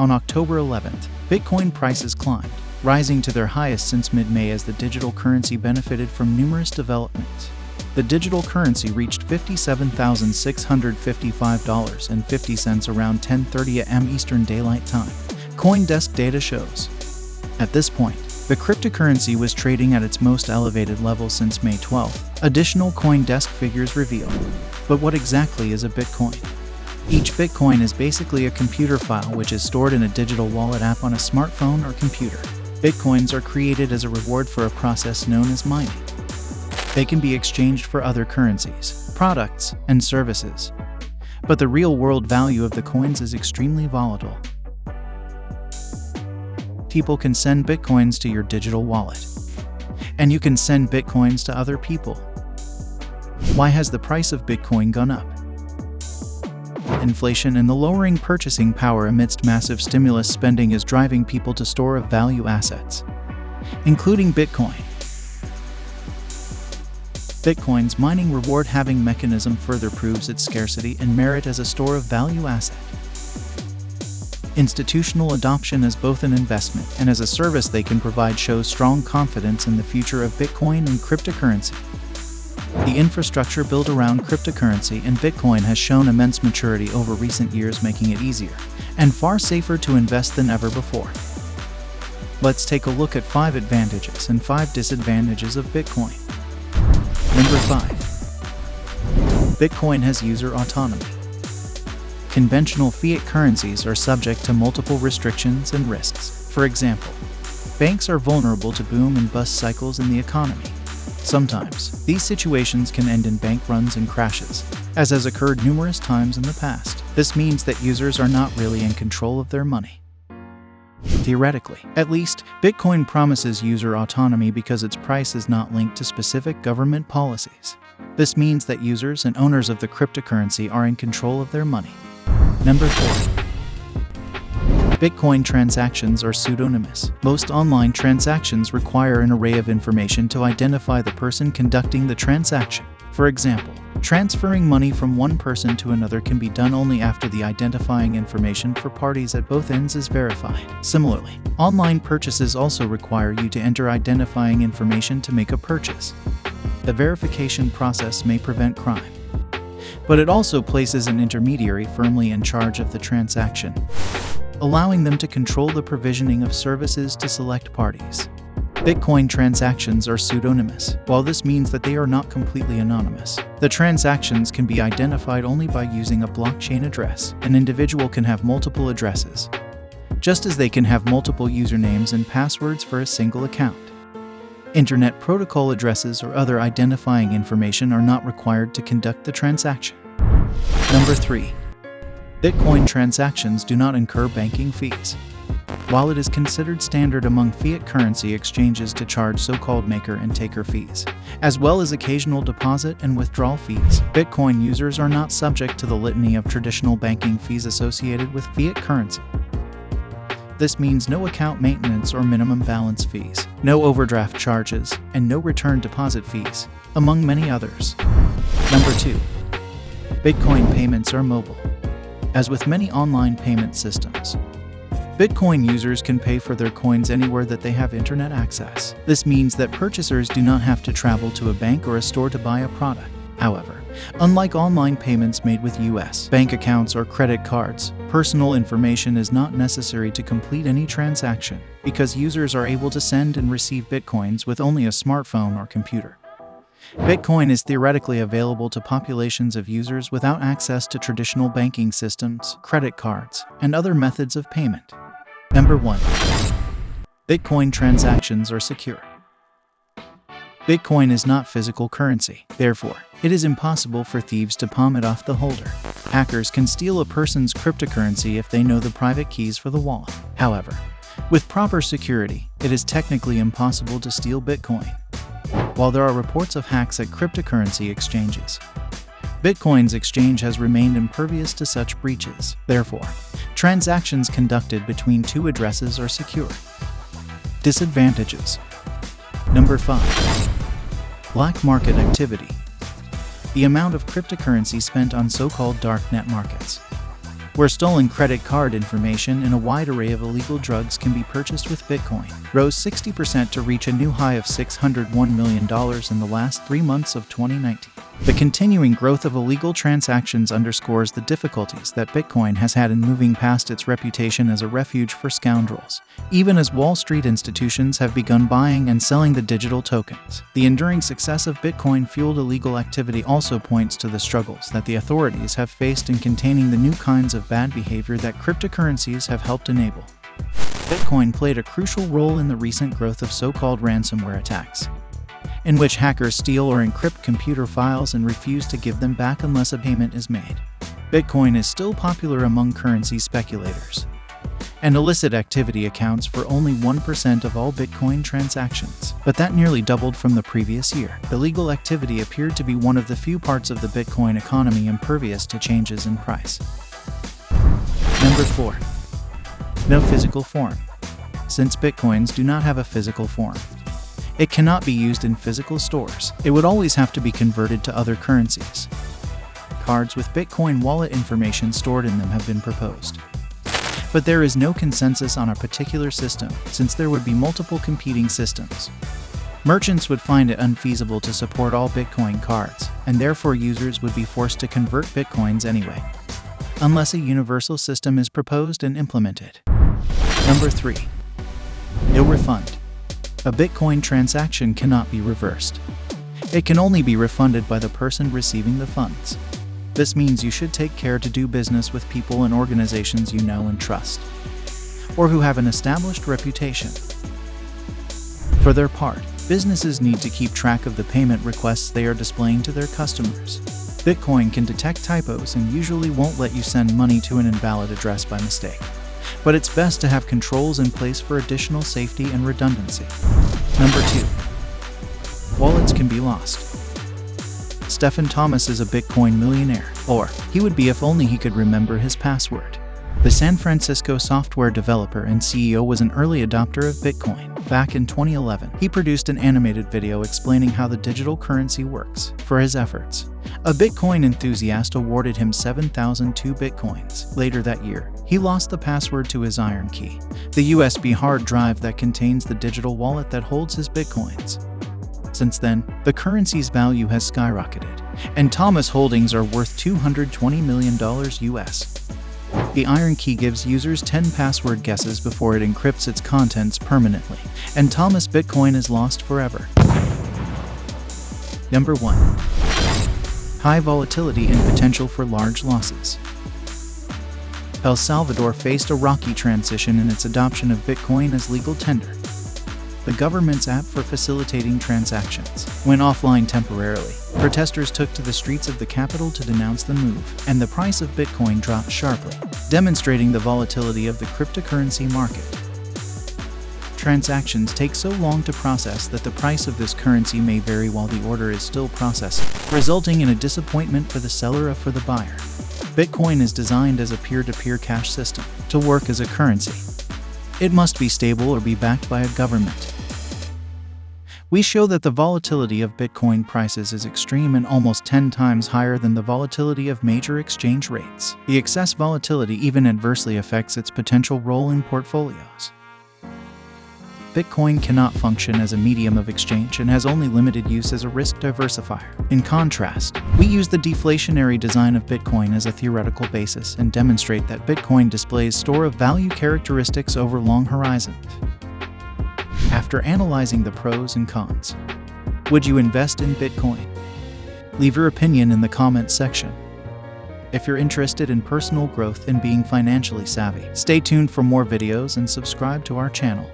On October 11th, Bitcoin prices climbed, rising to their highest since mid-May as the digital currency benefited from numerous developments. The digital currency reached $57,655.50 around 10:30 a.m. Eastern Daylight Time, CoinDesk data shows. At this point, the cryptocurrency was trading at its most elevated level since May 12, additional CoinDesk figures reveal. But what exactly is a Bitcoin? Each Bitcoin is basically a computer file which is stored in a digital wallet app on a smartphone or computer. Bitcoins are created as a reward for a process known as mining. They can be exchanged for other currencies, products, and services. But the real-world value of the coins is extremely volatile. People can send Bitcoins to your digital wallet. And you can send Bitcoins to other people. Why has the price of Bitcoin gone up? Inflation and the lowering purchasing power amidst massive stimulus spending is driving people to store of value assets, including Bitcoin. Bitcoin's mining reward halving mechanism further proves its scarcity and merit as a store of value asset. Institutional adoption as both an investment and as a service they can provide shows strong confidence in the future of Bitcoin and cryptocurrency. The infrastructure built around cryptocurrency and Bitcoin has shown immense maturity over recent years, making it easier and far safer to invest than ever before. Let's take a look at 5 advantages and 5 disadvantages of Bitcoin. Number 5. Bitcoin has user autonomy. Conventional fiat currencies are subject to multiple restrictions and risks. For example, banks are vulnerable to boom and bust cycles in the economy. Sometimes, these situations can end in bank runs and crashes, as has occurred numerous times in the past. This means that users are not really in control of their money. Theoretically, at least, Bitcoin promises user autonomy because its price is not linked to specific government policies. This means that users and owners of the cryptocurrency are in control of their money. Number 4. Bitcoin transactions are pseudonymous. Most online transactions require an array of information to identify the person conducting the transaction. For example, transferring money from one person to another can be done only after the identifying information for parties at both ends is verified. Similarly, online purchases also require you to enter identifying information to make a purchase. The verification process may prevent crime, but it also places an intermediary firmly in charge of the transaction, allowing them to control the provisioning of services to select parties. Bitcoin transactions are pseudonymous. While this means that they are not completely anonymous, the transactions can be identified only by using a blockchain address. An individual can have multiple addresses, just as they can have multiple usernames and passwords for a single account. Internet protocol addresses or other identifying information are not required to conduct the transaction. Number 3. Bitcoin transactions do not incur banking fees. While it is considered standard among fiat currency exchanges to charge so-called maker and taker fees, as well as occasional deposit and withdrawal fees, Bitcoin users are not subject to the litany of traditional banking fees associated with fiat currency. This means no account maintenance or minimum balance fees, no overdraft charges, and no return deposit fees, among many others. Number 2. Bitcoin payments are mobile. As with many online payment systems, Bitcoin users can pay for their coins anywhere that they have internet access. This means that purchasers do not have to travel to a bank or a store to buy a product. However, unlike online payments made with US bank accounts or credit cards, personal information is not necessary to complete any transaction because users are able to send and receive Bitcoins with only a smartphone or computer. Bitcoin is theoretically available to populations of users without access to traditional banking systems, credit cards, and other methods of payment. Number 1. Bitcoin transactions are secure. Bitcoin is not physical currency. Therefore, it is impossible for thieves to palm it off the holder. Hackers can steal a person's cryptocurrency if they know the private keys for the wallet. However, with proper security, it is technically impossible to steal Bitcoin. While there are reports of hacks at cryptocurrency exchanges, Bitcoin's exchange has remained impervious to such breaches. Therefore, transactions conducted between two addresses are secure. Disadvantages. Number 5. Black market activity. The amount of cryptocurrency spent on so-called dark net markets. where stolen credit card information and a wide array of illegal drugs can be purchased with Bitcoin, rose 60% to reach a new high of $601 million in the last 3 months of 2019. The continuing growth of illegal transactions underscores the difficulties that Bitcoin has had in moving past its reputation as a refuge for scoundrels, even as Wall Street institutions have begun buying and selling the digital tokens. The enduring success of Bitcoin-fueled illegal activity also points to the struggles that the authorities have faced in containing the new kinds of bad behavior that cryptocurrencies have helped enable. Bitcoin played a crucial role in the recent growth of so-called ransomware attacks, in which hackers steal or encrypt computer files and refuse to give them back unless a payment is made. Bitcoin is still popular among currency speculators, and illicit activity accounts for only 1% of all Bitcoin transactions, but that nearly doubled from the previous year. Illegal activity appeared to be one of the few parts of the Bitcoin economy impervious to changes in price. Number 4. No physical form. Since Bitcoins do not have a physical form, it cannot be used in physical stores. It would always have to be converted to other currencies. Cards with Bitcoin wallet information stored in them have been proposed, but there is no consensus on a particular system, since there would be multiple competing systems. Merchants would find it unfeasible to support all Bitcoin cards, and therefore users would be forced to convert Bitcoins anyway, unless a universal system is proposed and implemented. Number 3. No refund. A Bitcoin transaction cannot be reversed. It can only be refunded by the person receiving the funds. This means you should take care to do business with people and organizations you know and trust, or who have an established reputation. For their part, businesses need to keep track of the payment requests they are displaying to their customers. Bitcoin can detect typos and usually won't let you send money to an invalid address by mistake, but it's best to have controls in place for additional safety and redundancy. Number 2. Wallets can be lost. Stephen Thomas is a Bitcoin millionaire, or he would be if only he could remember his password. The San Francisco software developer and CEO was an early adopter of Bitcoin. Back in 2011, he produced an animated video explaining how the digital currency works. For his efforts, a Bitcoin enthusiast awarded him 7,002 Bitcoins. Later that year, he lost the password to his Iron Key, the USB hard drive that contains the digital wallet that holds his Bitcoins. Since then, the currency's value has skyrocketed, and Thomas holdings are worth $220 million US. The Iron Key gives users 10 password guesses before it encrypts its contents permanently, and Thomas' Bitcoin is lost forever. Number 1. High volatility and potential for large losses. El Salvador faced a rocky transition in its adoption of Bitcoin as legal tender. The government's app for facilitating transactions went offline temporarily. Protesters took to the streets of the capital to denounce the move, and the price of Bitcoin dropped sharply, demonstrating the volatility of the cryptocurrency market. Transactions take so long to process that the price of this currency may vary while the order is still processing, resulting in a disappointment for the seller or for the buyer. Bitcoin is designed as a peer-to-peer cash system. To work as a currency, it must be stable or be backed by a government. We show that the volatility of Bitcoin prices is extreme and almost 10 times higher than the volatility of major exchange rates. The excess volatility even adversely affects its potential role in portfolios. Bitcoin cannot function as a medium of exchange and has only limited use as a risk diversifier. In contrast, we use the deflationary design of Bitcoin as a theoretical basis and demonstrate that Bitcoin displays store of value characteristics over long horizons. After analyzing the pros and cons, would you invest in Bitcoin? Leave your opinion in the comments section. If you're interested in personal growth and being financially savvy, stay tuned for more videos and subscribe to our channel.